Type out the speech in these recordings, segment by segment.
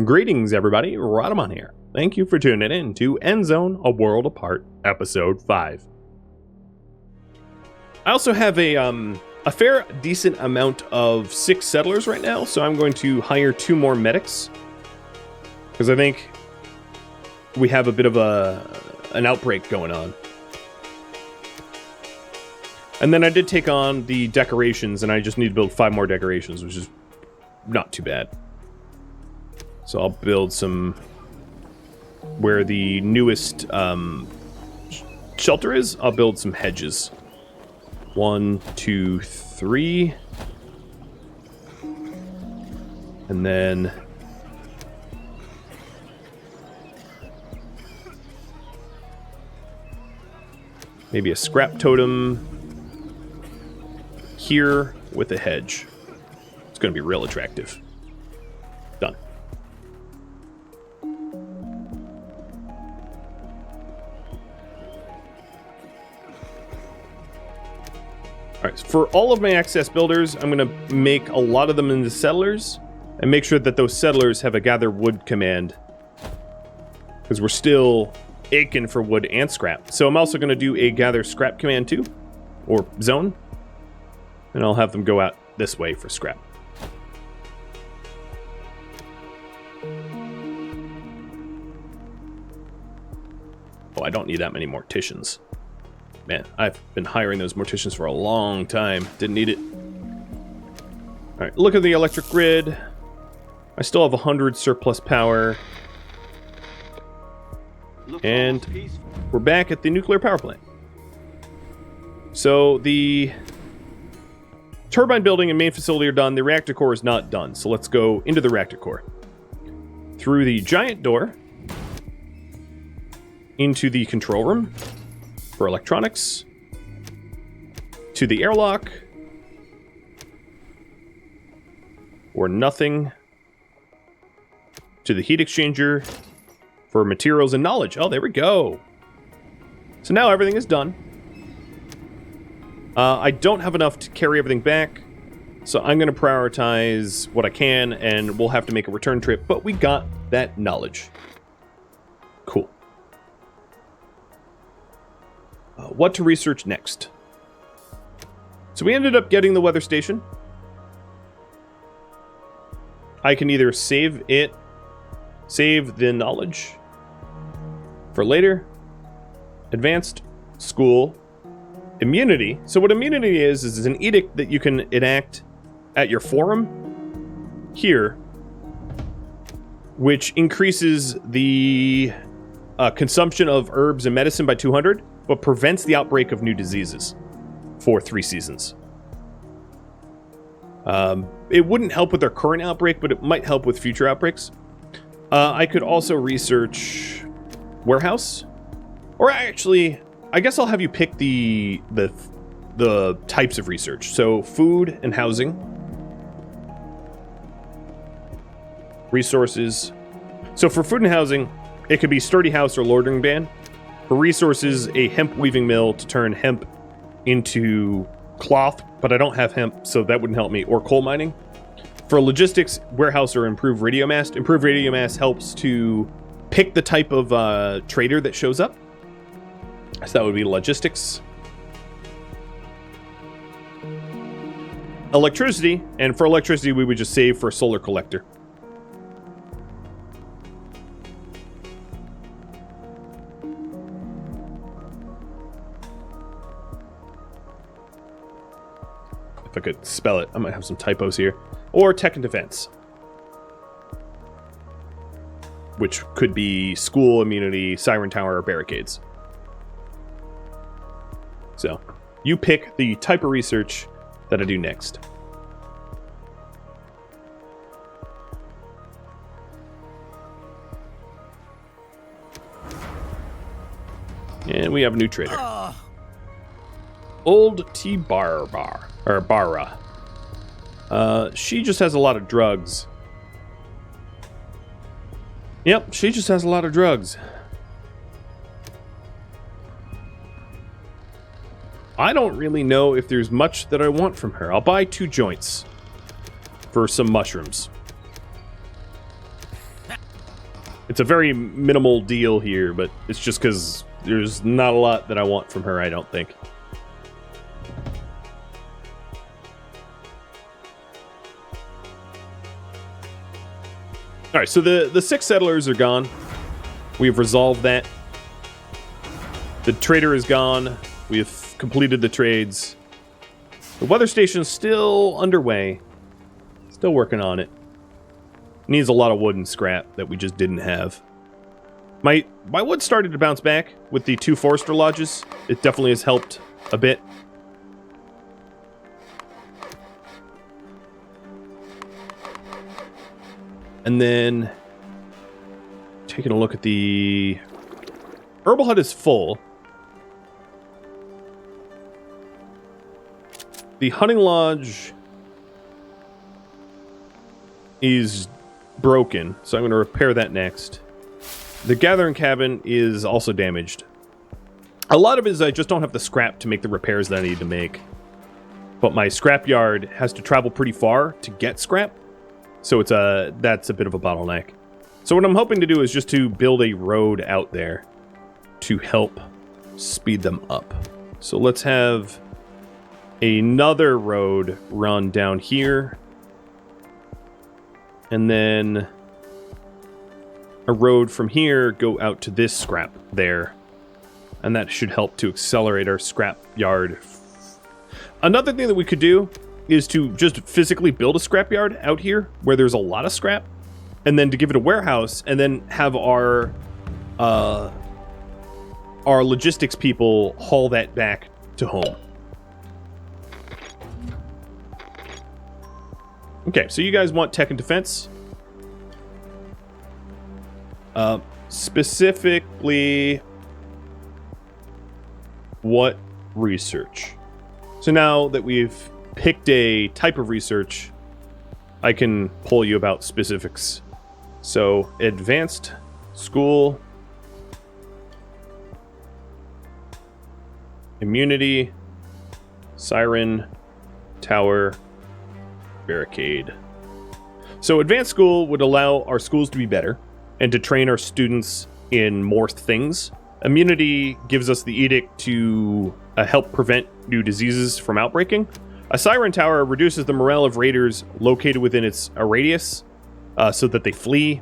Greetings, everybody. Rhadamant here. Thank you for tuning in to Endzone, A World Apart, Episode 5. I also have a fair decent amount of 6 settlers right now, so I'm going to hire 2 more medics. Because I think we have a bit of an outbreak going on. And then I did take on the decorations, and I just need to build 5 more decorations, which is not too bad. So I'll build some where the newest shelter is. I'll build some hedges. 1, 2, 3. And then maybe a scrap totem here with a hedge. It's going to be real attractive. Done. Alright, for all of my access builders, I'm going to make a lot of them into settlers, and make sure that those settlers have a gather wood command. Because we're still aching for wood and scrap. So I'm also going to do a gather scrap command too, or zone. And I'll have them go out this way for scrap. Oh, I don't need that many morticians. Man, I've been hiring those morticians for a long time. Didn't need it. Alright, look at the electric grid. I still have 100 surplus power. And we're back at the nuclear power plant. So the turbine building and main facility are done. The reactor core is not done. So let's go into the reactor core. Through the giant door. Into the control room. For electronics, to the airlock, or nothing, to the heat exchanger, for materials and knowledge. Oh, there we go. So now everything is done. I don't have enough to carry everything back, so I'm going to prioritize what I can, and we'll have to make a return trip, but we got that knowledge. Cool. What to research next? So we ended up getting the weather station. I can either save the knowledge for later, advanced, school, immunity. So what immunity is an edict that you can enact at your forum here, which increases the consumption of herbs and medicine by 200. But prevents the outbreak of new diseases for 3 seasons. It wouldn't help with our current outbreak, but it might help with future outbreaks. I could also research warehouse, or actually, I guess I'll have you pick the types of research. So food and housing, resources. So for food and housing, it could be sturdy house or loitering band. For resources, a hemp weaving mill to turn hemp into cloth, but I don't have hemp, so that wouldn't help me, or coal mining. For logistics, warehouse or improved radio mast. Improved radio mast helps to pick the type of trader that shows up. So that would be logistics. Electricity, and for electricity, we would just save for a solar collector. If I could spell it, I might have some typos here. Or tech and defense, which could be school, immunity, siren tower, or barricades. So you pick the type of research that I do next. And we have a new trader. Old T Barra. She just has a lot of drugs. Yep, she just has a lot of drugs. I don't really know if there's much that I want from her. I'll buy 2 joints for some mushrooms. It's a very minimal deal here, but it's just because there's not a lot that I want from her, I don't think. All right, so the 6 settlers are gone. We've resolved that. The trader is gone. We have completed the trades. The weather station is still underway. Still working on it. Needs a lot of wood and scrap that we just didn't have. My wood started to bounce back with the 2 forester lodges. It definitely has helped a bit. And then taking a look at the herbal hut is full. The hunting lodge is broken, so I'm going to repair that next. The gathering cabin is also damaged. A lot of it is I just don't have the scrap to make the repairs that I need to make. But my scrap yard has to travel pretty far to get scrap. So that's a bit of a bottleneck. So what I'm hoping to do is just to build a road out there to help speed them up. So let's have another road run down here. And then a road from here go out to this scrap there. And that should help to accelerate our scrap yard. Another thing that we could do is to just physically build a scrapyard out here where there's a lot of scrap, and then to give it a warehouse, and then have our logistics people haul that back to home. Okay, so you guys want tech and defense. Specifically, what research? So now that we've picked a type of research, I can pull you about specifics. So, advanced school, immunity, siren, tower, barricade. So, advanced school would allow our schools to be better and to train our students in more things. Immunity gives us the edict to help prevent new diseases from outbreaking. A siren tower reduces the morale of raiders located within its radius so that they flee.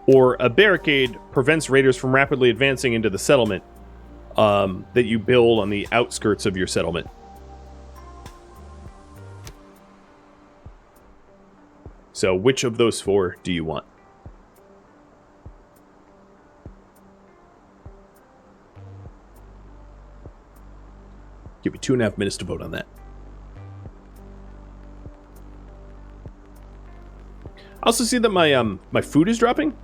Or a barricade prevents raiders from rapidly advancing into the settlement that you build on the outskirts of your settlement. So which of those 4 do you want? Give me 2.5 minutes to vote on that. I also see that my food is dropping.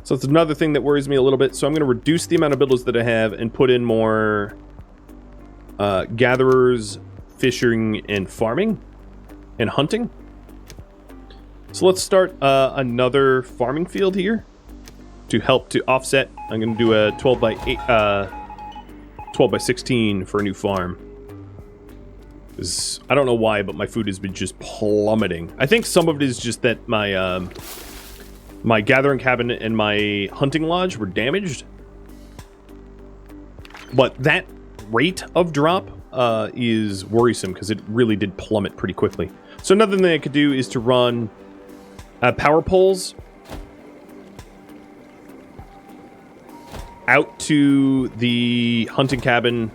So that's another thing that worries me a little bit. So I'm going to reduce the amount of builders that I have and put in more gatherers, fishing, and farming, and hunting. So let's start another farming field here to help to offset. I'm going to do a 12 by 16 for a new farm. I don't know why, but my food has been just plummeting. I think some of it is just that my my gathering cabin and my hunting lodge were damaged. But that rate of drop is worrisome because it really did plummet pretty quickly. So another thing I could do is to run power poles out to the hunting cabin.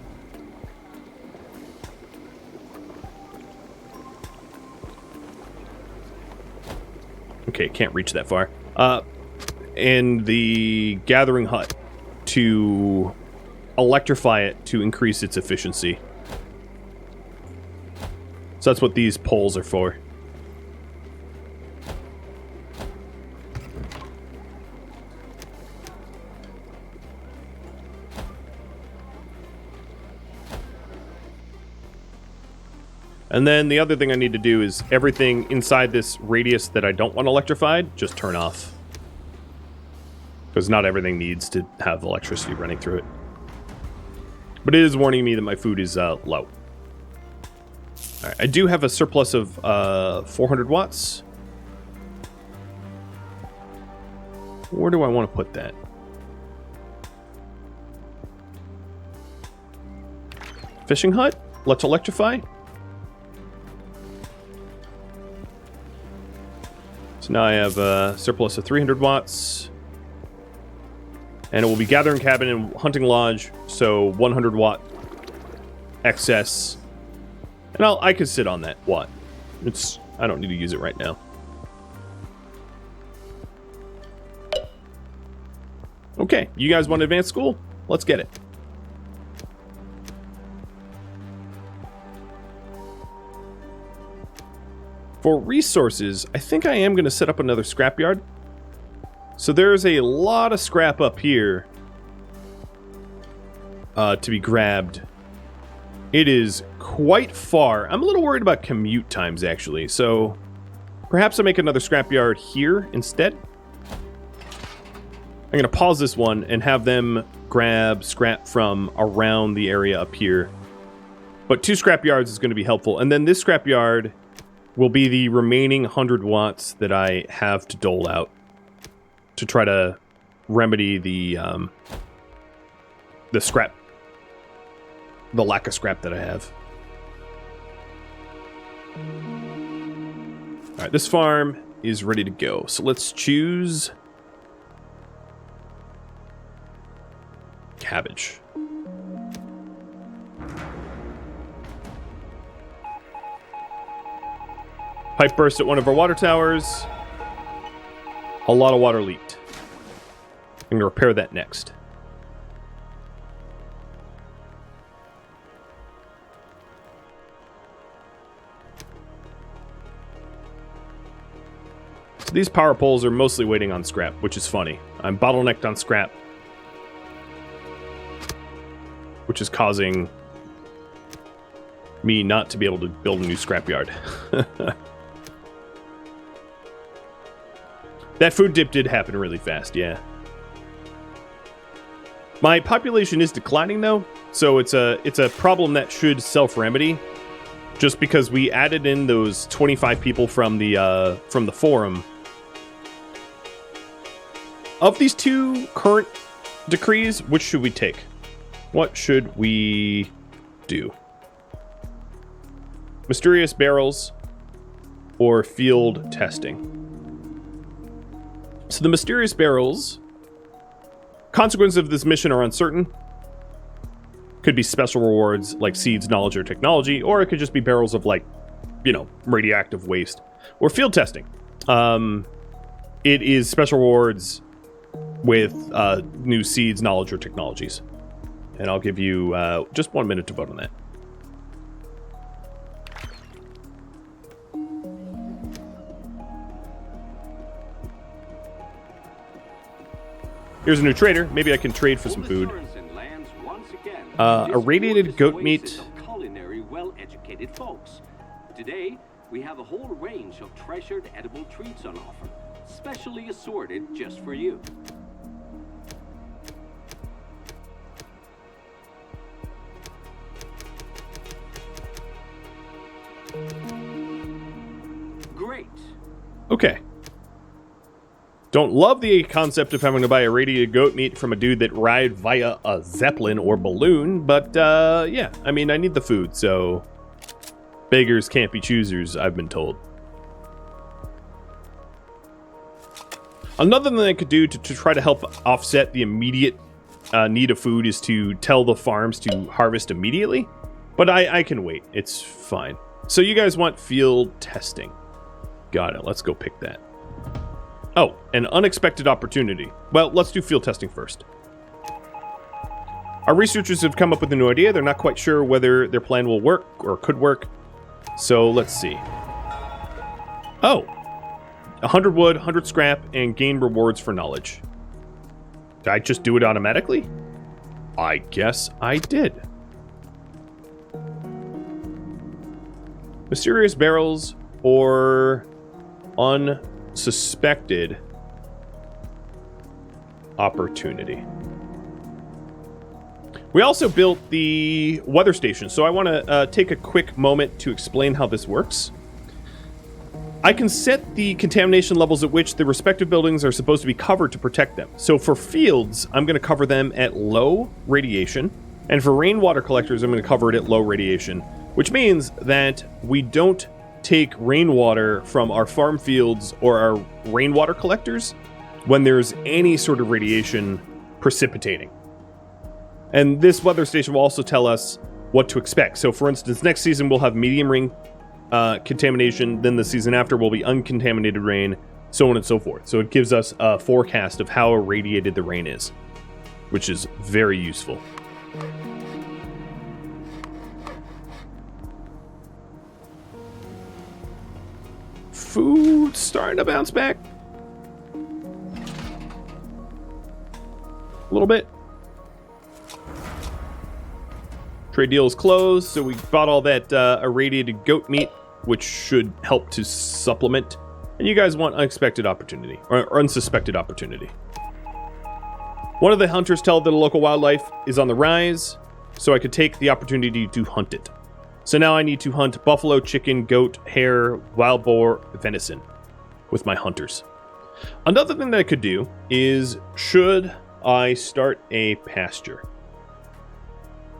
Okay, can't reach that far. And the gathering hut to electrify it to increase its efficiency. So that's what these poles are for. And then the other thing I need to do is everything inside this radius that I don't want electrified, just turn off. Because not everything needs to have electricity running through it. But it is warning me that my food is low. All right, I do have a surplus of 400 watts. Where do I want to put that? Fishing hut? Let's electrify. So now I have a surplus of 300 watts. And it will be gathering cabin and hunting lodge, so 100 watt excess. And I could sit on that watt. I don't need to use it right now. Okay, you guys want advanced school? Let's get it. For resources, I think I am going to set up another scrapyard. So there's a lot of scrap up here to be grabbed. It is quite far. I'm a little worried about commute times, actually. So perhaps I make another scrapyard here instead. I'm going to pause this one and have them grab scrap from around the area up here. But 2 scrapyards is going to be helpful. And then this scrapyard will be the remaining 100 watts that I have to dole out to try to remedy the scrap, the lack of scrap that I have. All right, this farm is ready to go. So let's choose cabbage. Pipe burst at one of our water towers. A lot of water leaked. I'm going to repair that next. So these power poles are mostly waiting on scrap, which is funny. I'm bottlenecked on scrap, which is causing me not to be able to build a new scrapyard. That food dip did happen really fast, yeah. My population is declining though, so it's a problem that should self-remedy. Just because we added in those 25 people from the forum. Of these 2 current decrees, which should we take? What should we do? Mysterious barrels or field testing? So the mysterious barrels, consequences of this mission are uncertain. Could be special rewards like seeds, knowledge, or technology, or it could just be barrels of like, radioactive waste. Or field testing. It is special rewards with new seeds, knowledge, or technologies. And I'll give you just 1 minute to vote on that. Here's a new trader. Maybe I can trade for some food. Irradiated goat meat. Culinary, well-educated folks. Today, we have a whole range of treasured edible treats on offer, specially assorted just for you. Great. Okay. Don't love the concept of having to buy irradiated goat meat from a dude that ride via a zeppelin or balloon, but yeah, I mean, I need the food, so beggars can't be choosers, I've been told. Another thing I could do to try to help offset the immediate need of food is to tell the farms to harvest immediately, but I can wait. It's fine. So you guys want field testing. Got it. Let's go pick that. Oh, an unexpected opportunity. Well, let's do field testing first. Our researchers have come up with a new idea. They're not quite sure whether their plan will work or could work. So let's see. Oh, 100 wood, 100 scrap, and gain rewards for knowledge. Did I just do it automatically? I guess I did. Mysterious barrels or unsuspected opportunity. We also built the weather station, so I want to take a quick moment to explain how this works. I can set the contamination levels at which the respective buildings are supposed to be covered to protect them. So for fields, I'm going to cover them at low radiation. And for rainwater collectors, I'm going to cover it at low radiation, which means that we don't take rainwater from our farm fields or our rainwater collectors when there's any sort of radiation precipitating. And this weather station will also tell us what to expect. So for instance, next season we'll have medium rain contamination, then the season after will be uncontaminated rain, so on and so forth. So it gives us a forecast of how irradiated the rain is, which is very useful. Food starting to bounce back a little bit. Trade deal is closed, so we bought all that irradiated goat meat, which should help to supplement. And you guys want unexpected opportunity, or unsuspected opportunity. One of the hunters tell that the local wildlife is on the rise, so I could take the opportunity to hunt it. So now I need to hunt buffalo, chicken, goat, hare, wild boar, venison with my hunters. Another thing that I could do is, should I start a pasture?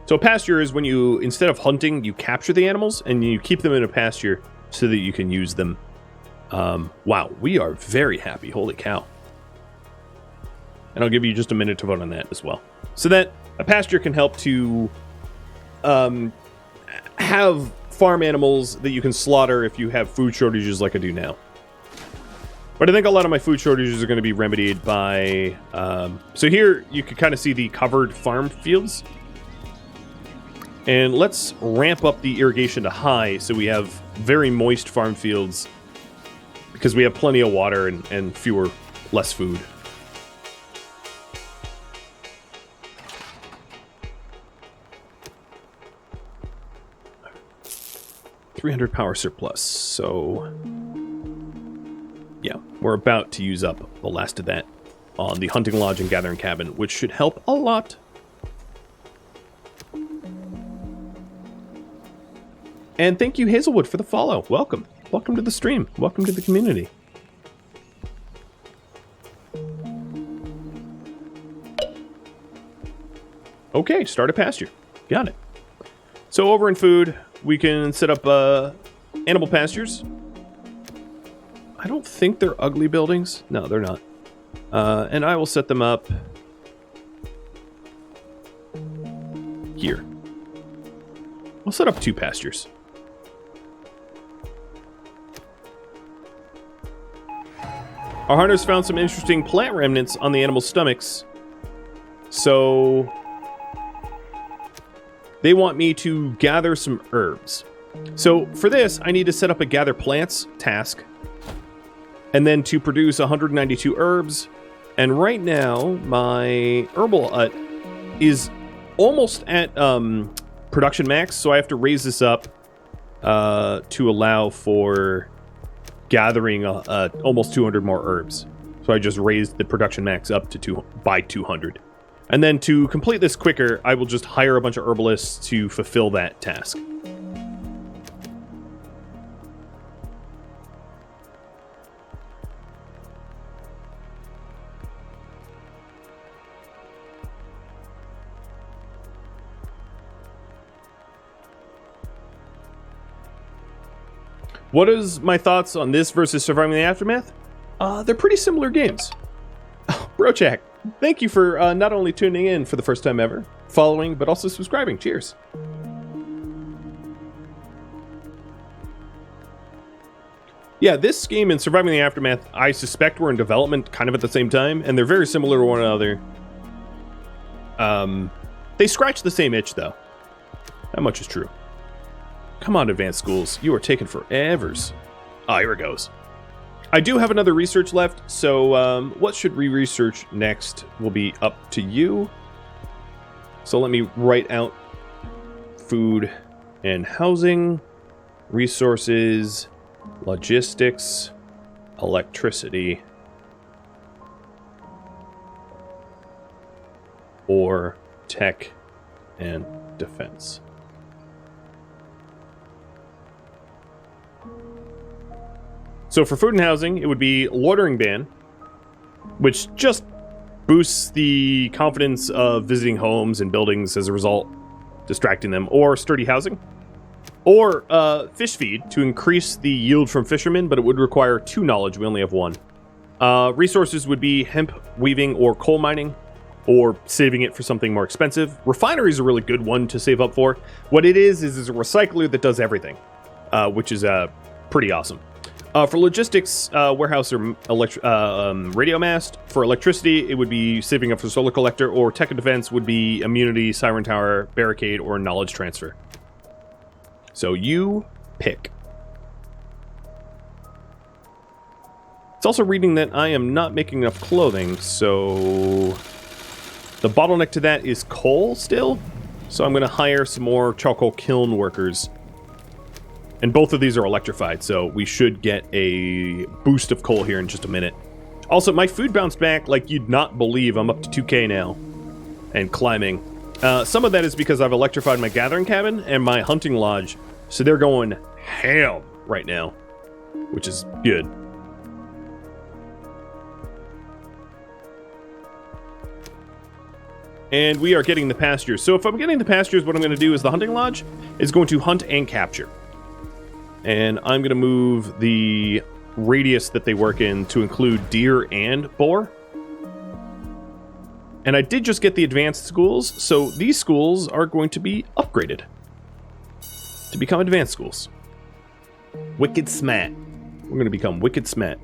So a pasture is when you, instead of hunting, you capture the animals and you keep them in a pasture so that you can use them. Wow, we are very happy. Holy cow. And I'll give you just a minute to vote on that as well. So that a pasture can help to have farm animals that you can slaughter if you have food shortages like I do now. But I think a lot of my food shortages are going to be remedied by... so here you can kind of see the covered farm fields. And let's ramp up the irrigation to high so we have very moist farm fields because we have plenty of water and less food. $300 power surplus, so yeah, we're about to use up the last of that on the hunting lodge and gathering cabin, which should help a lot. And thank you, Hazelwood, for the follow. Welcome. Welcome to the stream. Welcome to the community. Okay, start a pasture. Got it. So over in food, we can set up animal pastures. I don't think they're ugly buildings. No, they're not. And I will set them up here. I'll set up 2 pastures. Our hunters found some interesting plant remnants on the animals' stomachs. So they want me to gather some herbs. So for this, I need to set up a gather plants task. And then to produce 192 herbs. And right now, my herbal hut is almost at production max. So I have to raise this up to allow for gathering almost 200 more herbs. So I just raised the production max up to by 200. And then to complete this quicker, I will just hire a bunch of herbalists to fulfill that task. What is my thoughts on this versus Surviving the Aftermath? They're pretty similar games. Oh, Brochak, thank you for not only tuning in for the first time ever, following, but also subscribing. Cheers. Yeah, this game and Surviving the Aftermath, I suspect were in development kind of at the same time, and they're very similar to one another. They scratch the same itch, though. That much is true. Come on, advanced schools. You are taking forevers. Ah, here it goes. I do have another research left, so what should we research next will be up to you. So let me write out food and housing, resources, logistics, electricity, or tech and defense. So for food and housing, it would be loitering ban, which just boosts the confidence of visiting homes and buildings as a result, distracting them, or sturdy housing. Or fish feed to increase the yield from fishermen, but it would require 2 knowledge. We only have 1. Resources would be hemp weaving or coal mining, or saving it for something more expensive. Refinery is a really good one to save up for. What it is a recycler that does everything, which is pretty awesome. For logistics, warehouse or radio mast. For electricity, it would be saving up for solar collector, or tech and defense would be immunity, siren tower, barricade, or knowledge transfer. So you pick. It's also reading that I am not making enough clothing, so the bottleneck to that is coal still. So I'm going to hire some more charcoal kiln workers. And both of these are electrified, so we should get a boost of coal here in just a minute. Also, my food bounced back like you'd not believe. I'm up to 2k now and climbing. Some of that is because I've electrified my gathering cabin and my hunting lodge, so they're going ham right now, which is good. And we are getting the pastures. So if I'm getting the pastures, what I'm going to do is the hunting lodge is going to hunt and capture. And I'm going to move the radius that they work in to include deer and boar. And I did just get the advanced schools, so these schools are going to be upgraded to become advanced schools. Wicked smart. We're going to become wicked smart.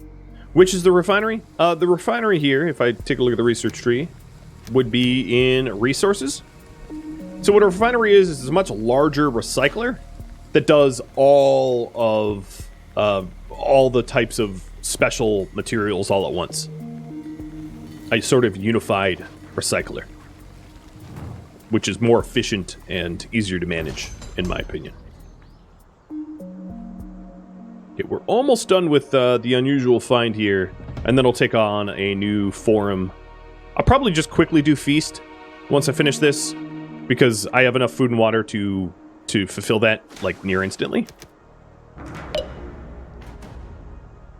Which is the refinery? The refinery here, if I take a look at the research tree, would be in resources. So what a refinery is a much larger recycler that does all of all the types of special materials all at once. A sort of unified recycler, which is more efficient and easier to manage, in my opinion. Okay, we're almost done with the unusual find here, and then I'll take on a new forum. I'll probably just quickly do feast once I finish this, because I have enough food and water to fulfill that, like, near instantly.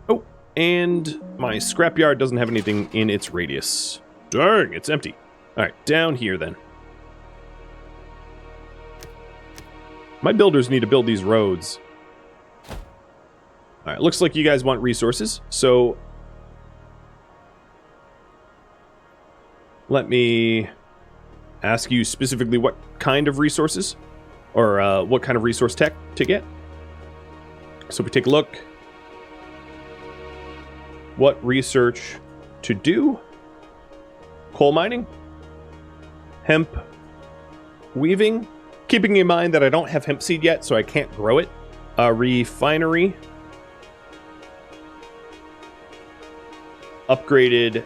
Oh, and my scrapyard doesn't have anything in its radius. Dang, it's empty. Alright, down here then. My builders need to build these roads. Alright, looks like you guys want resources, so let me ask you specifically what kind of resources, or what kind of resource tech to get. So if we take a look, what research to do? Coal mining, hemp weaving, keeping in mind that I don't have hemp seed yet, so I can't grow it. Refinery, upgraded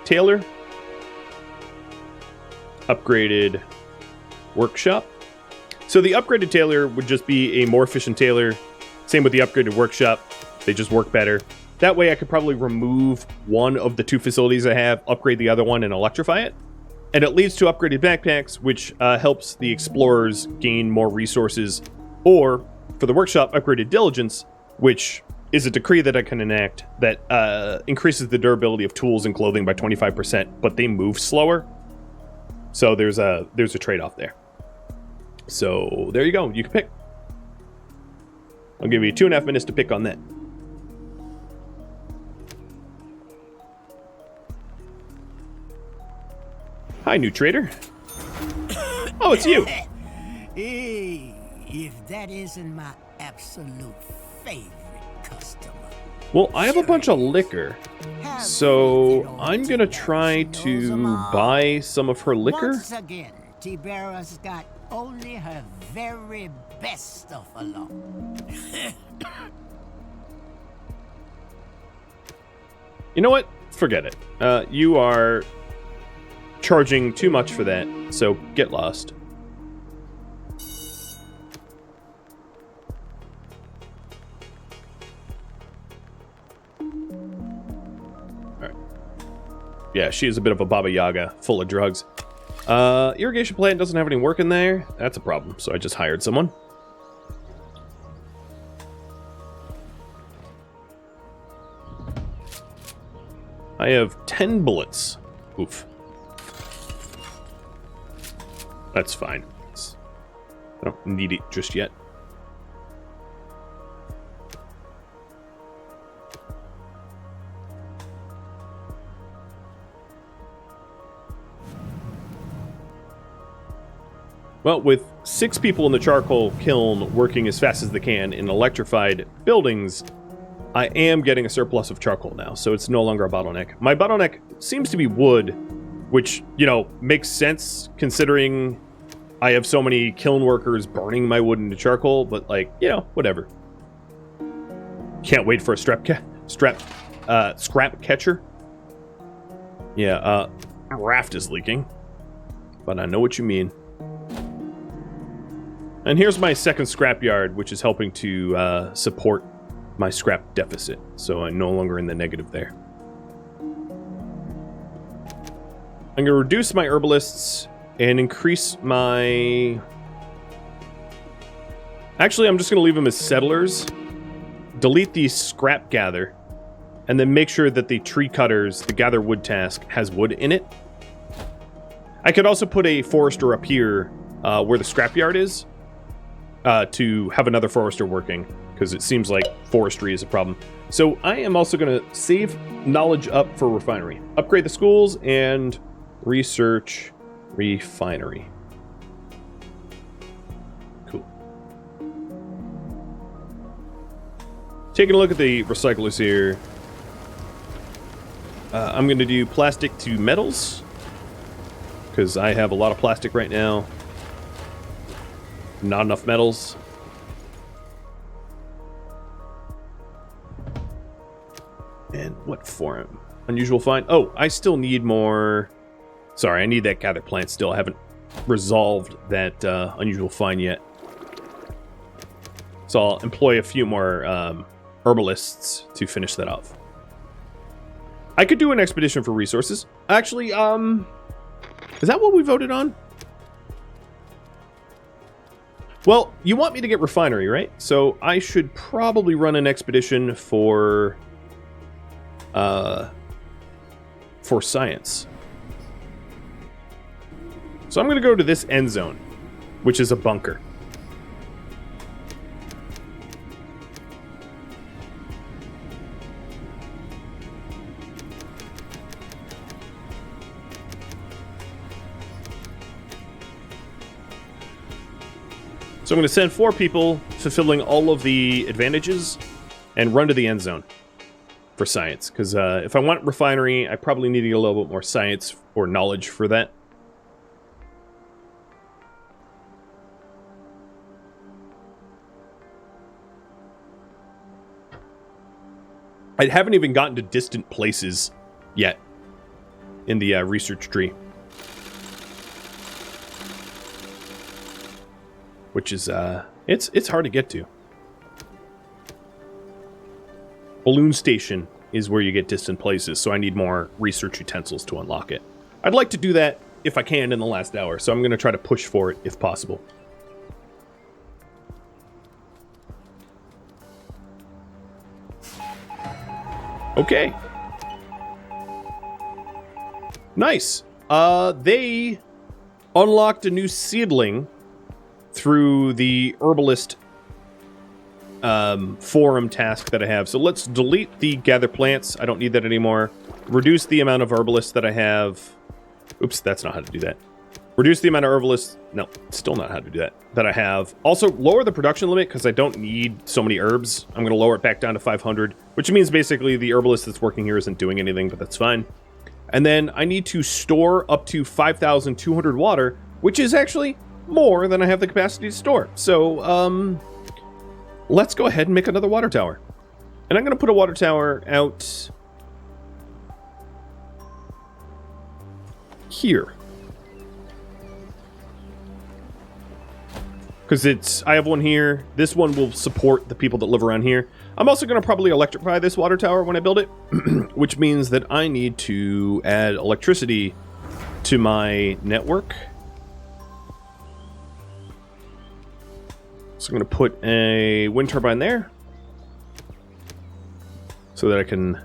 tailor, upgraded workshop. So the upgraded tailor would just be a more efficient tailor. Same with the upgraded workshop. They just work better. That way I could probably remove one of the 2 facilities I have, upgrade the other one, and electrify it. And it leads to upgraded backpacks, which helps the explorers gain more resources. Or, for the workshop, upgraded diligence, which is a decree that I can enact that increases the durability of tools and clothing by 25%, but they move slower. So there's a trade-off there. So there you go. You can pick. I'll give you 2.5 minutes to pick on that. Hi, new trader. Oh, it's you. Hey, if that isn't my absolute favorite customer. Well, I have a bunch of liquor, so I'm gonna try to buy some of her liquor. Once again, Tibera's got only her very best stuff along. You know what? Forget it. You are charging too much for that, so get lost. Alright. Yeah, she is a bit of a Baba Yaga, full of drugs. Irrigation plant doesn't have any work in there. That's a problem, so I just hired someone. I have 10 bullets. Oof. That's fine. I don't need it just yet. Well, with 6 people in the charcoal kiln working as fast as they can in electrified buildings, I am getting a surplus of charcoal now, so it's no longer a bottleneck. My bottleneck seems to be wood, which, you know, makes sense considering I have so many kiln workers burning my wood into charcoal, but, like, you know, whatever. Can't wait for a scrap catcher. Yeah, raft is leaking, but I know what you mean. And here's my second scrapyard, which is helping to support my scrap deficit, so I'm no longer in the negative there. I'm going to reduce my herbalists and increase my... Actually, I'm just going to leave them as settlers. Delete the scrap gather, and then make sure that the tree cutters, the gather wood task, has wood in it. I could also put a forester up here where the scrapyard is, to have another forester working, because it seems like forestry is a problem. So I am also going to save knowledge up for refinery. Upgrade the schools and research refinery. Cool. Taking a look at the recyclers here. I'm going to do plastic to metals, because I have a lot of plastic right now. Not enough metals. And what form? Unusual find. Oh, I still need more. Sorry, I need that gather plant still. I haven't resolved that unusual find yet. So I'll employ a few more herbalists to finish that off. I could do an expedition for resources. Actually, is that what we voted on? Well, you want me to get refinery, right? So I should probably run an expedition for science. So I'm going to go to this Endzone, which is a bunker. So I'm going to send 4 people fulfilling all of the advantages and run to the Endzone for science. Because if I want refinery, I probably need to get a little bit more science or knowledge for that. I haven't even gotten to distant places yet in the research tree. Which is, it's hard to get to. Balloon Station is where you get distant places, so I need more research utensils to unlock it. I'd like to do that if I can in the last hour, so I'm going to try to push for it if possible. Okay. Nice. They unlocked a new seedling through the herbalist forum task that I have. So let's delete the gather plants. I don't need that anymore. Reduce the amount of herbalists that I have. Oops, that's not how to do that. Reduce the amount of herbalists. No, still not how to do that. That I have. Also, lower the production limit because I don't need so many herbs. I'm going to lower it back down to 500, which means basically the herbalist that's working here isn't doing anything, but that's fine. And then I need to store up to 5,200 water, which is actually more than I have the capacity to store. So, let's go ahead and make another water tower. And I'm going to put a water tower out here. Because I have one here. This one will support the people that live around here. I'm also going to probably electrify this water tower when I build it, which means that I need to add electricity to my network. So I'm going to put a wind turbine there so that I can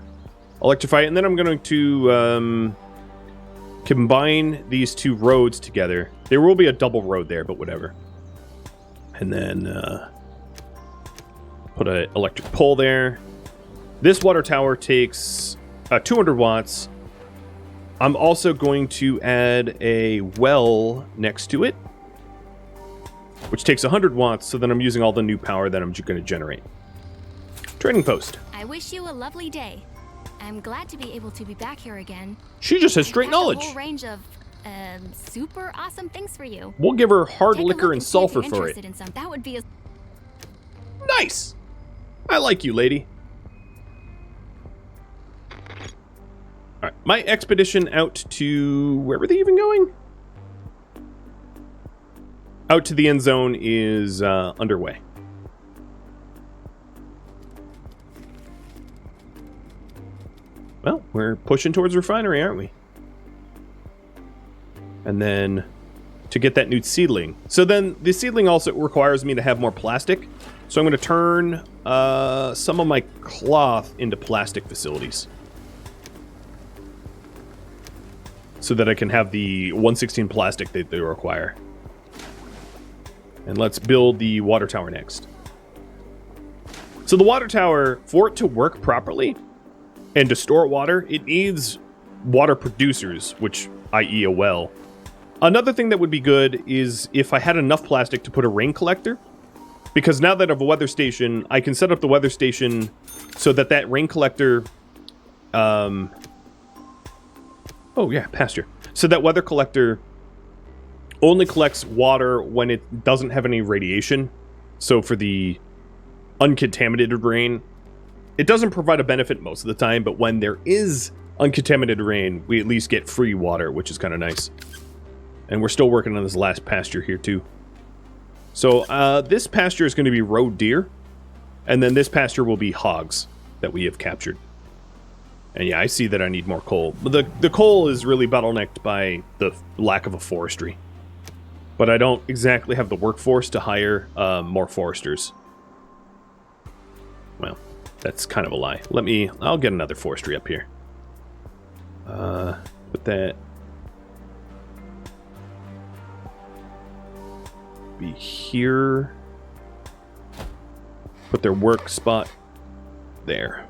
electrify it, and then I'm going to combine these two roads together. There will be a double road there, but whatever. And then put an electric pole there. This water tower takes 200 watts. I'm also going to add a well next to it, which takes 100 watts, so then I'm using all the new power that I'm going to generate. Trading post. I wish you a lovely day. I'm glad to be able to be back here again. She just has straight I've got knowledge. A whole range of super awesome things for you. We'll give her hard Take a liquor look and see if sulfur you're for it. interested in some. That would be a... Nice. I like you, lady. All right, my expedition out to... Where were they even going? Out to the Endzone is underway. Well, we're pushing towards refinery, aren't we? And then to get that new seedling. So then the seedling also requires me to have more plastic. So I'm going to turn some of my cloth into plastic facilities, so that I can have the 116 plastic that they require. And let's build the water tower next. So the water tower, for it to work properly and to store water, it needs water producers, which i.e. a well. Another thing that would be good is if I had enough plastic to put a rain collector, because now that I have a weather station, I can set up the weather station so that that rain collector... oh yeah, pasture. So that weather collector only collects water when it doesn't have any radiation. So for the uncontaminated rain, it doesn't provide a benefit most of the time, but when there is uncontaminated rain, we at least get free water, which is kind of nice. And we're still working on this last pasture here too. So this pasture is going to be roe deer, and then this pasture will be hogs that we have captured. And yeah, I see that I need more coal. But the coal is really bottlenecked by the lack of a forestry. But I don't exactly have the workforce to hire more foresters. Well, that's kind of a lie. I'll get another forestry up here. Put that... be here. Put their work spot there.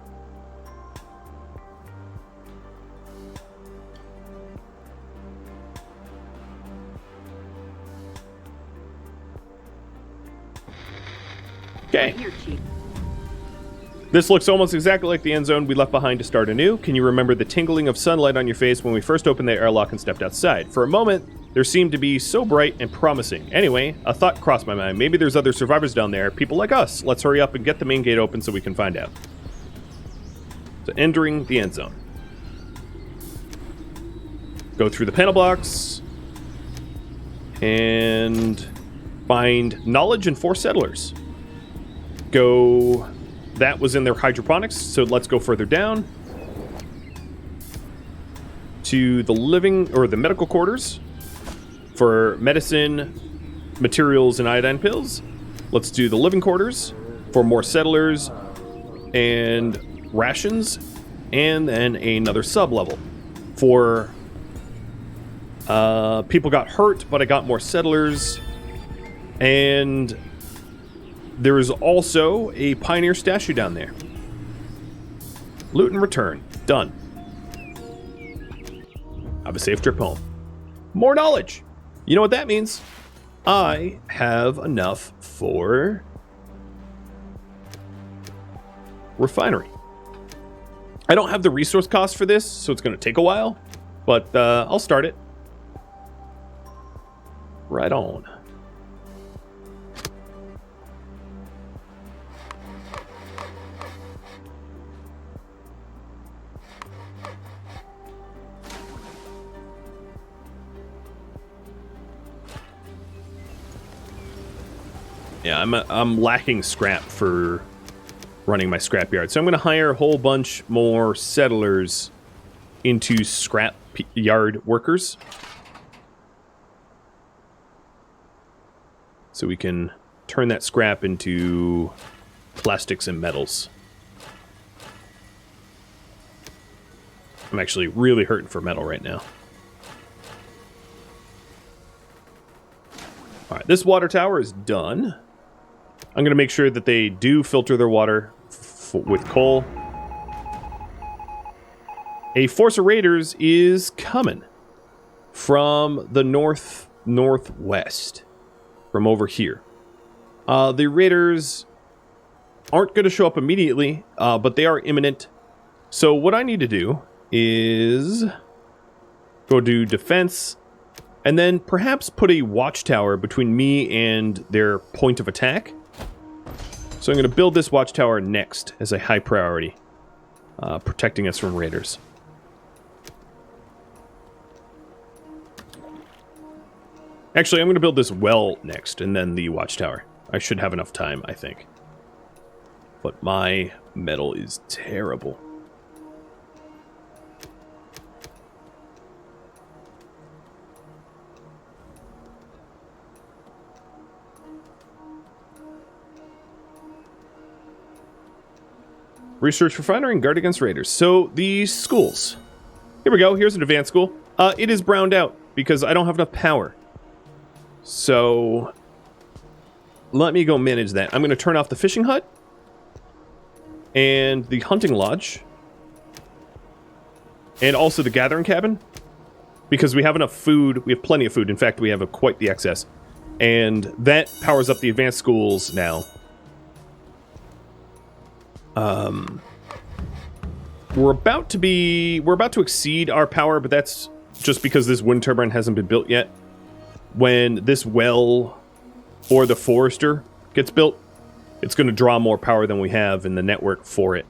Okay. This looks almost exactly like the Endzone we left behind to start anew. Can you remember the tingling of sunlight on your face when we first opened the airlock and stepped outside? For a moment, there seemed to be so bright and promising. Anyway, a thought crossed my mind. Maybe there's other survivors down there, people like us. Let's hurry up and get the main gate open so we can find out. So entering the Endzone. Go through the panel blocks and find knowledge and 4 settlers. Go... That was in their hydroponics, so let's go further down to the living or the medical quarters for medicine, materials, and iodine pills. Let's do the living quarters for more settlers and rations, and then another sub-level for people got hurt, but I got more settlers, and there is also a pioneer statue down there. Loot and return. Done. Have a safe trip home. More knowledge. You know what that means? I have enough for refinery. I don't have the resource cost for this, so it's going to take a while, but I'll start it. Right on. Yeah, I'm lacking scrap for running my scrapyard, so I'm going to hire a whole bunch more settlers into scrap yard workers, so we can turn that scrap into plastics and metals. I'm actually really hurting for metal right now. Alright, this water tower is done. I'm going to make sure that they do filter their water with coal. A force of raiders is coming from the northwest, from over here. The raiders aren't going to show up immediately, but they are imminent. So what I need to do is go do defense, and then perhaps put a watchtower between me and their point of attack. So I'm going to build this watchtower next as a high priority, protecting us from raiders. Actually, I'm going to build this well next, and then the watchtower. I should have enough time, I think. But my metal is terrible. Research refinery and guard against raiders. So, the schools. Here we go. Here's an advanced school. It is browned out because I don't have enough power. So, let me go manage that. I'm going to turn off the fishing hut and the hunting lodge and also the gathering cabin because we have enough food. We have plenty of food. In fact, we have quite the excess. And that powers up the advanced schools now. We're about to exceed our power, but that's just because this wind turbine hasn't been built yet. When this well or the forester gets built, it's going to draw more power than we have in the network for it.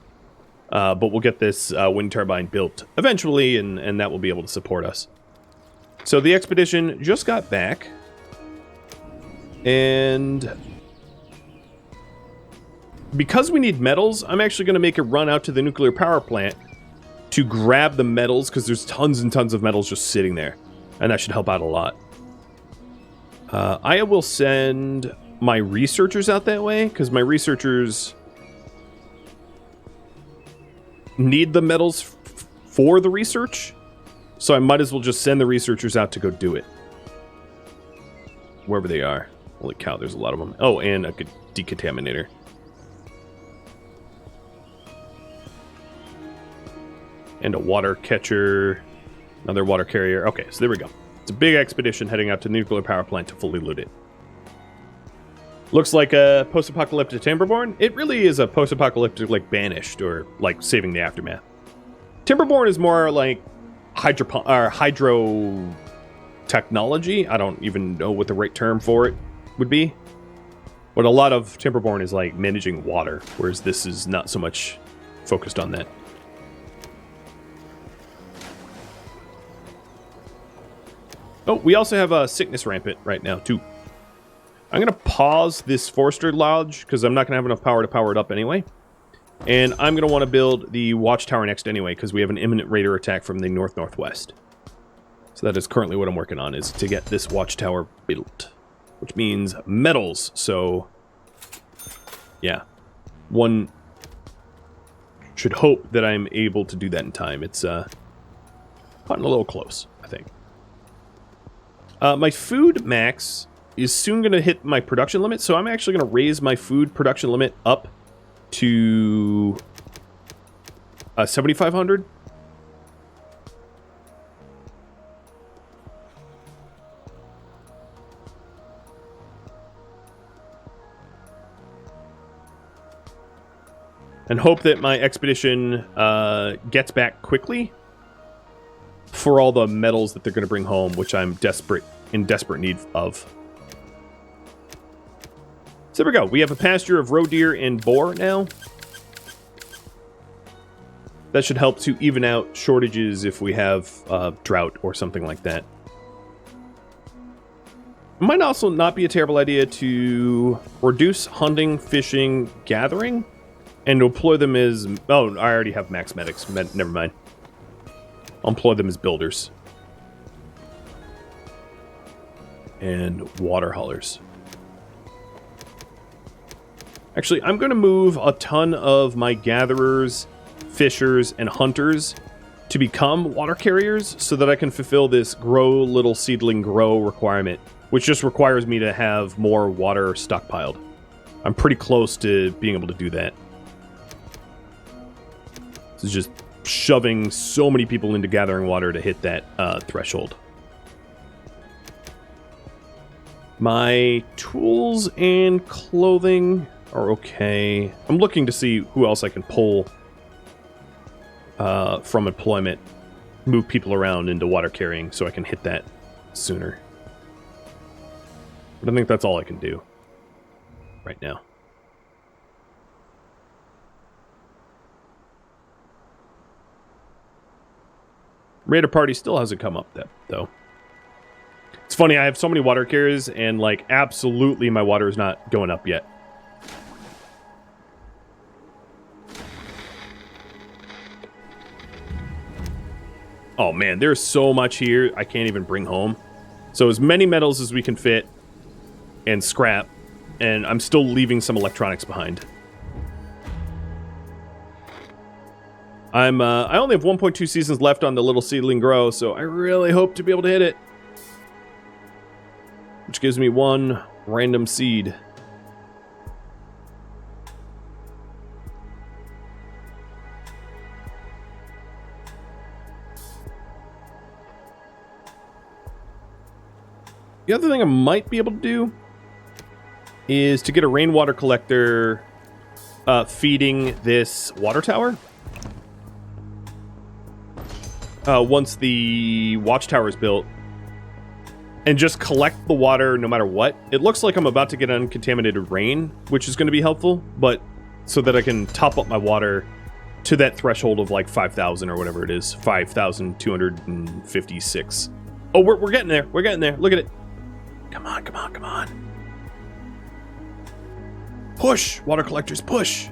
But we'll get this wind turbine built eventually, and that will be able to support us. So the expedition just got back, and because we need metals, I'm actually going to make a run out to the nuclear power plant to grab the metals, because there's tons and tons of metals just sitting there, and that should help out a lot. I will send my researchers out that way, because my researchers need the metals for the research, so I might as well just send the researchers out to go do it. Wherever they are. Holy cow, there's a lot of them. Oh, and a decontaminator. And a water catcher. Another water carrier. Okay, so there we go. It's a big expedition heading out to the nuclear power plant to fully loot it. Looks like a post-apocalyptic Timberborn. It really is a post-apocalyptic, like, Banished, or, like, Saving the Aftermath. Timberborn is more like hydro technology. I don't even know what the right term for it would be. But a lot of Timberborn is, like, managing water, whereas this is not so much focused on that. Oh, we also have a sickness rampant right now, too. I'm going to pause this Forester Lodge, because I'm not going to have enough power to power it up anyway. And I'm going to want to build the Watchtower next anyway, because we have an imminent raider attack from the north-northwest. So that is currently what I'm working on, is to get this Watchtower built. Which means metals, so... yeah. One should hope that I'm able to do that in time. It's gotten a little close, I think. My food max is soon going to hit my production limit, so I'm actually going to raise my food production limit up to 7,500. And hope that my expedition gets back quickly for all the metals that they're going to bring home, which I'm in desperate need of. So there we go. We have a pasture of roe deer and boar now. That should help to even out shortages if we have drought or something like that. It might also not be a terrible idea to reduce hunting, fishing, gathering, and employ them as... oh, I already have max medics. Never mind. I'll employ them as builders. And water haulers. Actually, I'm going to move a ton of my gatherers, fishers, and hunters to become water carriers so that I can fulfill this grow little seedling grow requirement, which just requires me to have more water stockpiled. I'm pretty close to being able to do that. This is just shoving so many people into gathering water to hit that threshold. My tools and clothing are okay. I'm looking to see who else I can pull from employment, move people around into water carrying so I can hit that sooner. But I think that's all I can do right now. Raider party still hasn't come up though. It's funny, I have so many water carriers and like absolutely my water is not going up yet. Oh man, there's so much here I can't even bring home. So as many metals as we can fit and scrap, and I'm still leaving some electronics behind. I only have 1.2 seasons left on the little seedling grow, so I really hope to be able to hit it. Which gives me one random seed. The other thing I might be able to do is to get a rainwater collector feeding this water tower. Once the watchtower is built, and just collect the water no matter what. It looks like I'm about to get uncontaminated rain, which is going to be helpful, but so that I can top up my water to that threshold of like 5,000 or whatever it is, 5,256. Oh, we're getting there. We're getting there. Look at it. Come on, come on, come on. Push, water collectors, push.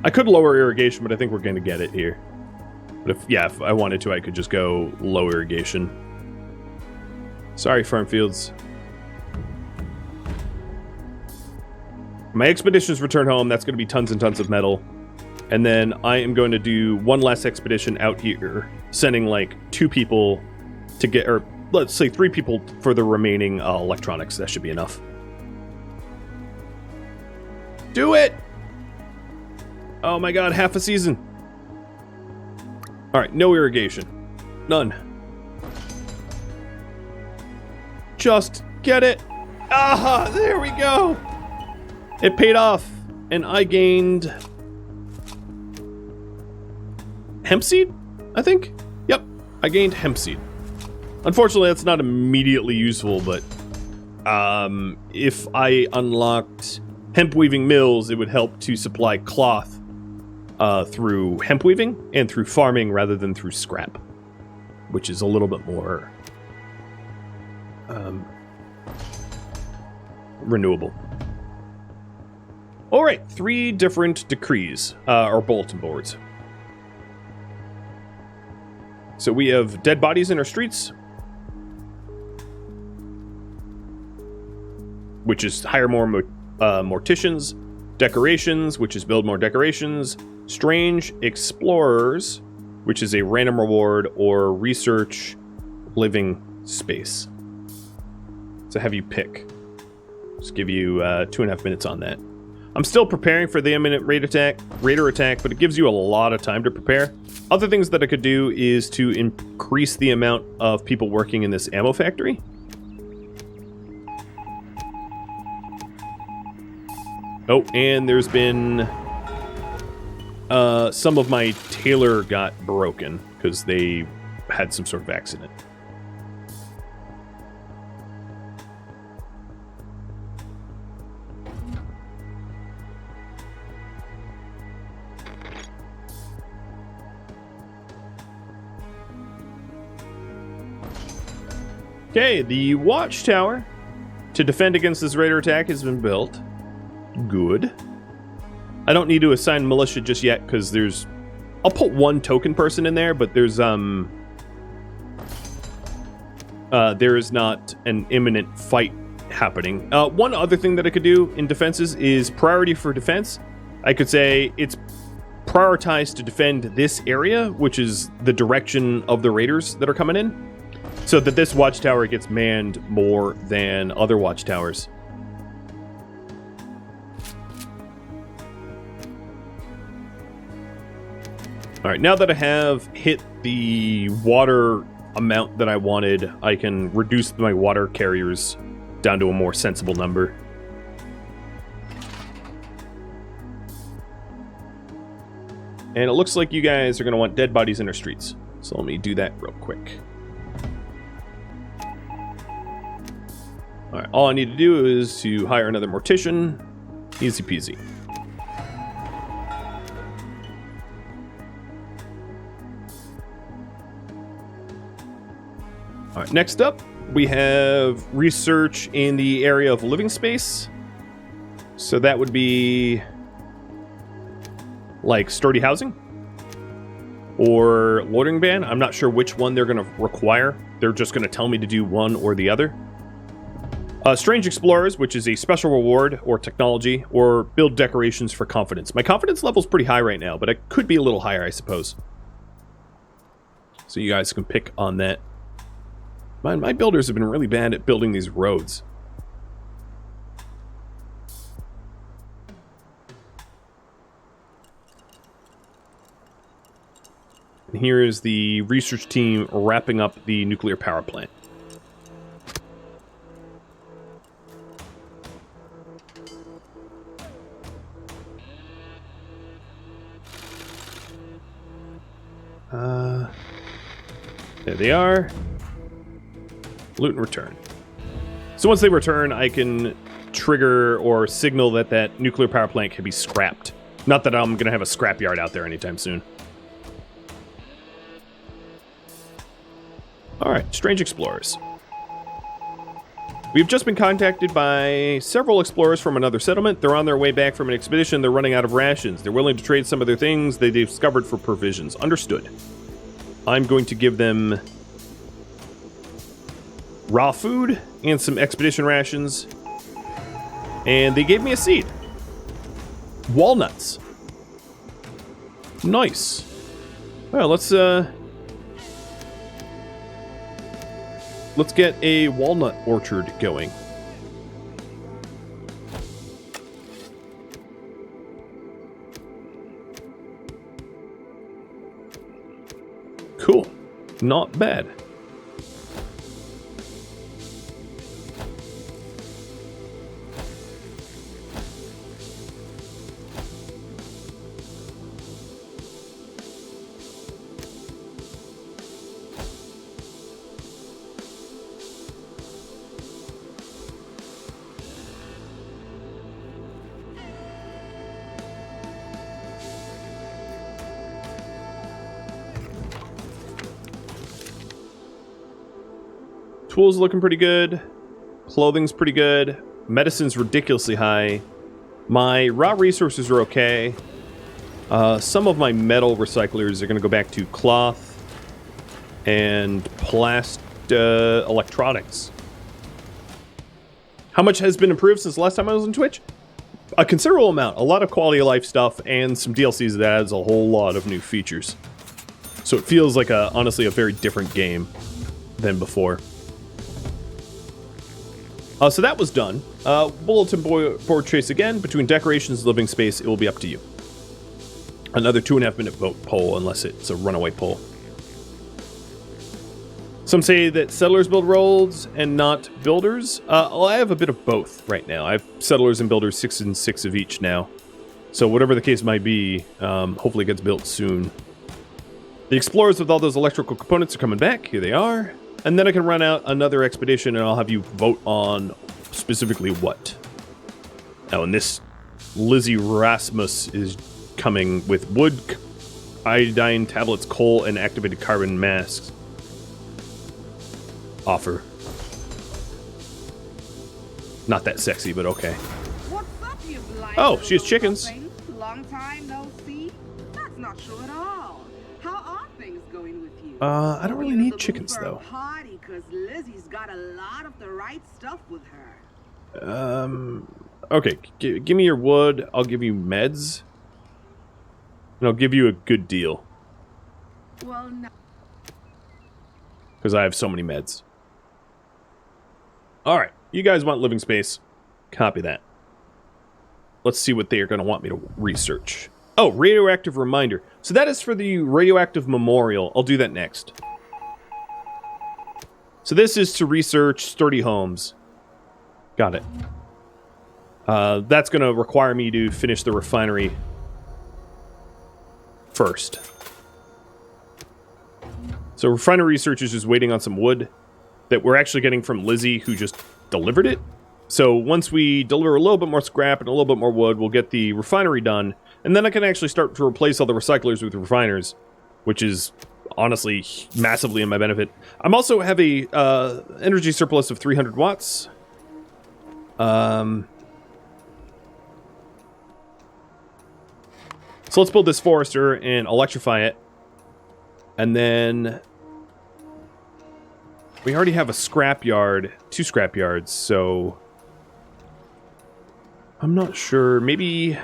I could lower irrigation, but I think we're going to get it here. But if I wanted to, I could just go low irrigation. Sorry, farm fields. My expeditions return home. That's going to be tons and tons of metal. And then I am going to do one last expedition out here, sending like 2 people to get, or let's say 3 people for the remaining electronics. That should be enough. Do it! Oh my god, half a season. Alright, no irrigation. None. Just get it. Ah, there we go. It paid off. And I gained hemp seed, I think? Yep, I gained hemp seed. Unfortunately, that's not immediately useful, but if I unlocked hemp weaving mills, it would help to supply cloth through hemp weaving and through farming rather than through scrap, which is a little bit more renewable. All right, 3 different decrees or bulletin boards. So we have dead bodies in our streets, which is hire more morticians. Decorations, which is build more decorations. Strange explorers, which is a random reward, or research living space. So have you pick. Just give you 2.5 minutes on that. I'm still preparing for the imminent raider attack, but it gives you a lot of time to prepare. Other things that I could do is to increase the amount of people working in this ammo factory. Oh, and there's been some of my tailor got broken because they had some sort of accident. Okay, the watchtower to defend against this raider attack has been built. Good. I don't need to assign militia just yet because there's... I'll put 1 token person in there, but there's there is not an imminent fight happening. One other thing that I could do in defenses is priority for defense. I could say it's prioritized to defend this area, which is the direction of the raiders that are coming in, so that this watchtower gets manned more than other watchtowers. All right, now that I have hit the water amount that I wanted, I can reduce my water carriers down to a more sensible number. And it looks like you guys are going to want dead bodies in our streets. So let me do that real quick. All right, all I need to do is to hire another mortician. Easy peasy. All right, next up, we have research in the area of living space. So that would be like sturdy housing or loitering ban. I'm not sure which one they're going to require. They're just going to tell me to do one or the other. Strange explorers, which is a special reward or technology, or build decorations for confidence. My confidence level is pretty high right now, but it could be a little higher, I suppose. So you guys can pick on that. My builders have been really bad at building these roads. And here is the research team wrapping up the nuclear power plant. There they are. Loot and return. So once they return, I can trigger or signal that that nuclear power plant can be scrapped. Not that I'm going to have a scrapyard out there anytime soon. Alright, strange explorers. We've just been contacted by several explorers from another settlement. They're on their way back from an expedition. They're running out of rations. They're willing to trade some of their things they discovered for provisions. Understood. I'm going to give them raw food and some expedition rations. And they gave me a seed. Walnuts. Nice. Well, let's get a walnut orchard going. Cool. Not bad. Tools looking pretty good. Clothing's pretty good. Medicine's ridiculously high. My raw resources are okay. Some of my metal recyclers are going to go back to cloth and electronics. How much has been improved since the last time I was on Twitch? A considerable amount. A lot of quality of life stuff and some DLCs that adds a whole lot of new features. So it feels like honestly a very different game than before. So that was done. Bulletin board chase again. Between decorations and living space, it will be up to you. Another 2.5 minute vote poll, unless it's a runaway poll. Some say that settlers build roads and not builders. Well, I have a bit of both right now. I have settlers and builders, 6 and 6 of each now. So whatever the case might be, hopefully it gets built soon. The explorers with all those electrical components are coming back. Here they are. And then I can run out another expedition and I'll have you vote on specifically what. Oh, and this Lizzie Rasmus is coming with wood, iodine tablets, coal, and activated carbon masks. Offer. Not that sexy, but okay. What's up, you blind Oh, she has chickens. something? Long time no see? That's not true at all. How are things going with you? I don't really need chickens, though. Party, 'cause Lizzie's got a lot of the right stuff with her. Okay, give me your wood. I'll give you meds. And I'll give you a good deal. Well, no. Because I have so many meds. Alright, you guys want living space. Copy that. Let's see what they are going to want me to research. Oh, radioactive reminder. So that is for the radioactive memorial. I'll do that next. So this is to research sturdy homes. Got it. That's going to require me to finish the refinery first. So refinery research is just waiting on some wood that we're actually getting from Lizzie, who just delivered it. So once we deliver a little bit more scrap and a little bit more wood, we'll get the refinery done. And then I can actually start to replace all the recyclers with refiners, which is honestly massively in my benefit. I'm also have a energy surplus of 300 watts. So let's build this forester and electrify it. And then we already have a scrapyard, 2 scrapyards, so I'm not sure. Maybe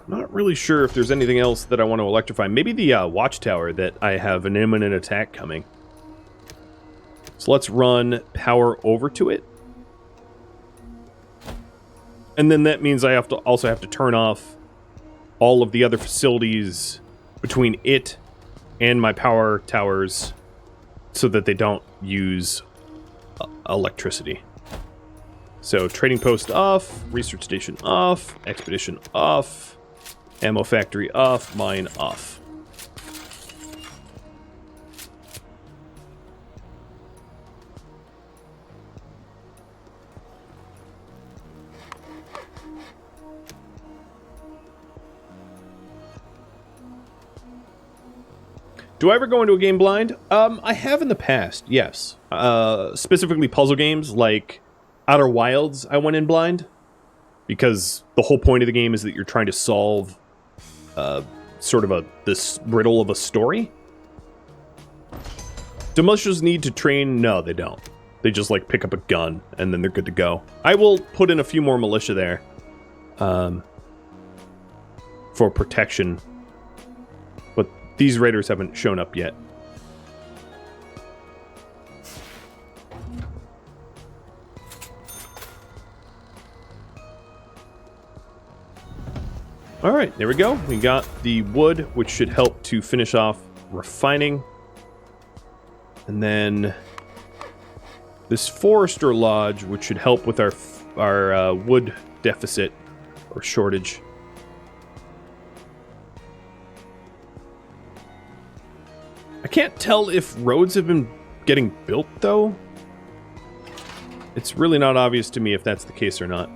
not really sure if there's anything else that I want to electrify. Maybe the watchtower that I have an imminent attack coming. So let's run power over to it. And then that means I also have to turn off all of the other facilities between it and my power towers so that they don't use electricity. So trading post off, research station off, expedition off, ammo factory off, mine off. Do I ever go into a game blind? I have in the past, yes. Specifically puzzle games like Outer Wilds, I went in blind. Because the whole point of the game is that you're trying to solve sort of this riddle of a story. Do militias need to train? No, they don't. They just like pick up a gun and then they're good to go. I will put in a few more militia there for protection. But these raiders haven't shown up yet. All right, there we go. We got the wood, which should help to finish off refining. And then this Forester Lodge, which should help with our wood deficit or shortage. I can't tell if roads have been getting built, though. It's really not obvious to me if that's the case or not.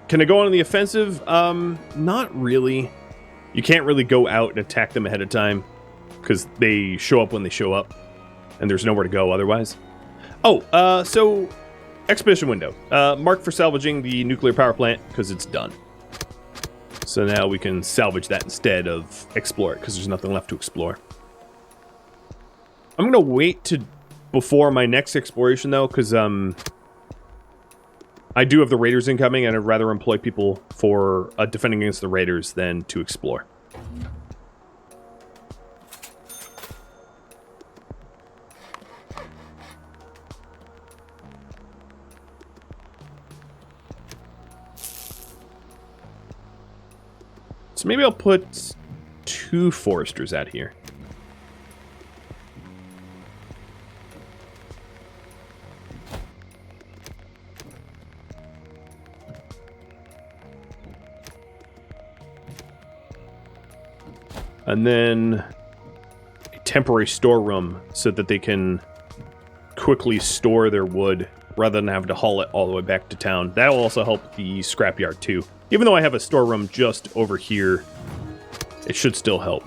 Can I go on the offensive? Not really. You can't really go out and attack them ahead of time because they show up when they show up and there's nowhere to go otherwise. Oh, so expedition window. Mark for salvaging the nuclear power plant because it's done. So now we can salvage that instead of explore it because there's nothing left to explore. I'm going to wait before my next exploration though because I do have the raiders incoming, and I'd rather employ people for defending against the raiders than to explore. So maybe I'll put 2 foresters out here. And then a temporary storeroom so that they can quickly store their wood rather than have to haul it all the way back to town. That will also help the scrapyard too. Even though I have a storeroom just over here, it should still help.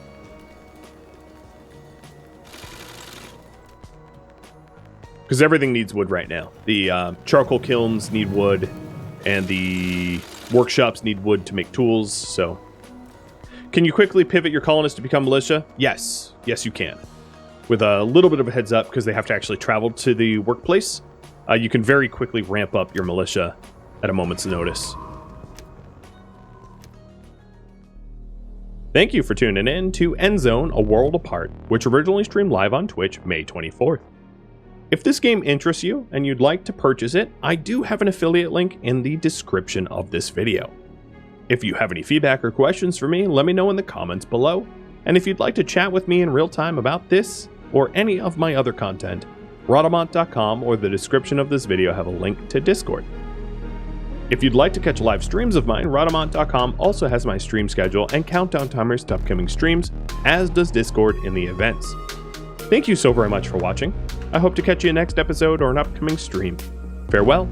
Because everything needs wood right now. The charcoal kilns need wood, and the workshops need wood to make tools, so... Can you quickly pivot your colonists to become militia? Yes. Yes, you can. with a little bit of a heads up because they have to actually travel to the workplace, you can very quickly ramp up your militia at a moment's notice. Thank you for tuning in to Endzone, A World Apart, which originally streamed live on Twitch May 24th. If this game interests you and you'd like to purchase it, I do have an affiliate link in the description of this video. If you have any feedback or questions for me, let me know in the comments below. And if you'd like to chat with me in real time about this or any of my other content, Rhadamant.com or the description of this video have a link to Discord. If you'd like to catch live streams of mine, Rhadamant.com also has my stream schedule and countdown timers to upcoming streams, as does Discord in the events. Thank you so very much for watching. I hope to catch you next episode or an upcoming stream. Farewell.